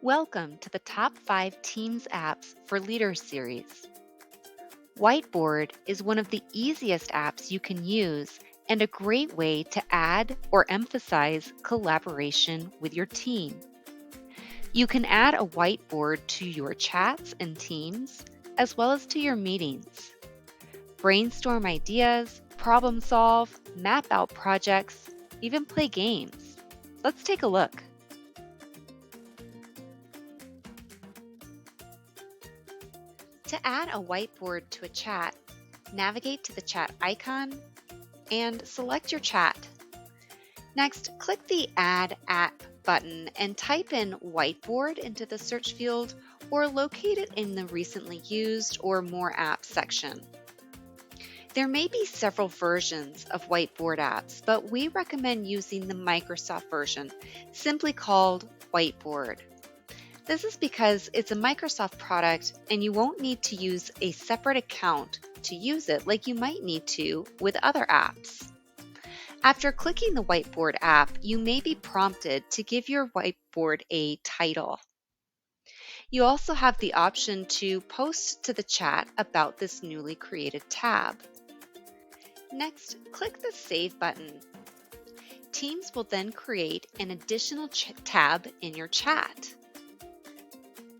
Welcome to the Top 5 Teams Apps for Leaders series. Whiteboard is one of the easiest apps you can use and a great way to add or emphasize collaboration with your team. You can add a whiteboard to your chats and teams, as well as to your meetings. Brainstorm ideas, problem solve, map out projects, even play games. Let's take a look. To add a whiteboard to a chat, navigate to the chat icon and select your chat. Next, click the Add App button and type in Whiteboard into the search field or locate it in the Recently Used or More Apps section. There may be several versions of Whiteboard apps, but we recommend using the Microsoft version, simply called Whiteboard. This is because it's a Microsoft product and you won't need to use a separate account to use it like you might need to with other apps. After clicking the Whiteboard app, you may be prompted to give your whiteboard a title. You also have the option to post to the chat about this newly created tab. Next, click the Save button. Teams will then create an additional tab in your chat.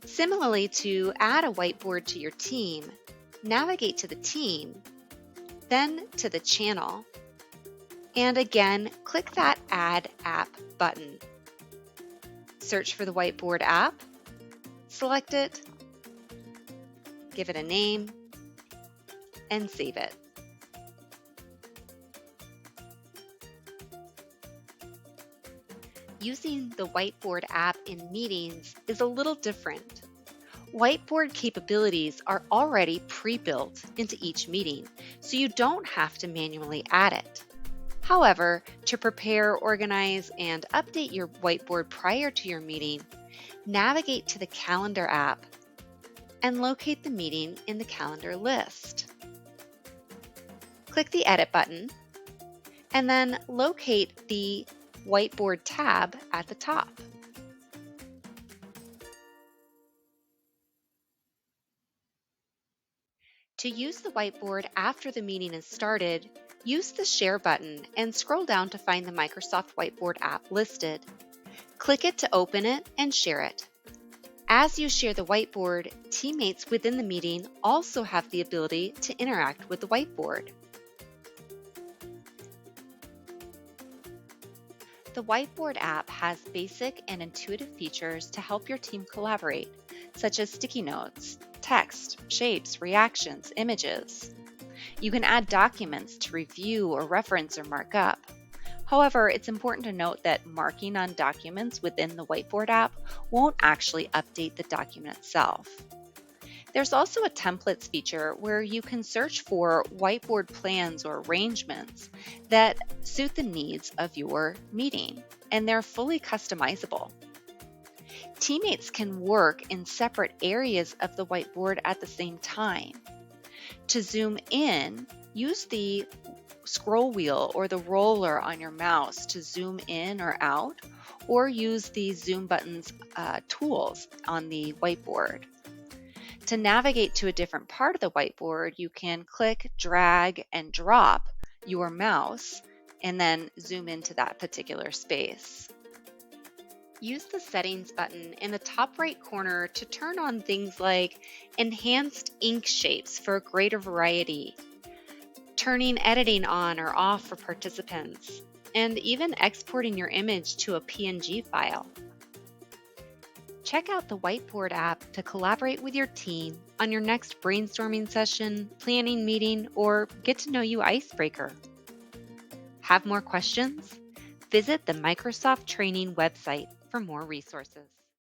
Similarly, to add a whiteboard to your team, navigate to the team, then to the channel, and again, click that Add App button. Search for the Whiteboard app, select it, give it a name, and save it. Using the Whiteboard app in meetings is a little different. Whiteboard capabilities are already pre-built into each meeting, so you don't have to manually add it. However, to prepare, organize, and update your whiteboard prior to your meeting, navigate to the Calendar app and locate the meeting in the calendar list. Click the Edit button and then locate the Whiteboard tab at the top. To use the whiteboard after the meeting is started, use the Share button and scroll down to find the Microsoft Whiteboard app listed. Click it to open it and share it. As you share the whiteboard, teammates within the meeting also have the ability to interact with the whiteboard. The Whiteboard app has basic and intuitive features to help your team collaborate, such as sticky notes, text, shapes, reactions, images. You can add documents to review or reference or mark up. However, it's important to note that marking on documents within the Whiteboard app won't actually update the document itself. There's also a templates feature where you can search for whiteboard plans or arrangements that suit the needs of your meeting, and they're fully customizable. Teammates can work in separate areas of the whiteboard at the same time. To zoom in, use the scroll wheel or the roller on your mouse to zoom in or out, or use the zoom buttons tools on the whiteboard. To navigate to a different part of the whiteboard, you can click, drag, and drop your mouse and then zoom into that particular space. Use the Settings button in the top right corner to turn on things like enhanced ink shapes for a greater variety, turning editing on or off for participants, and even exporting your image to a PNG file. Check out the Whiteboard app to collaborate with your team on your next brainstorming session, planning meeting, or get to know you icebreaker. Have more questions? Visit the Microsoft Training website for more resources.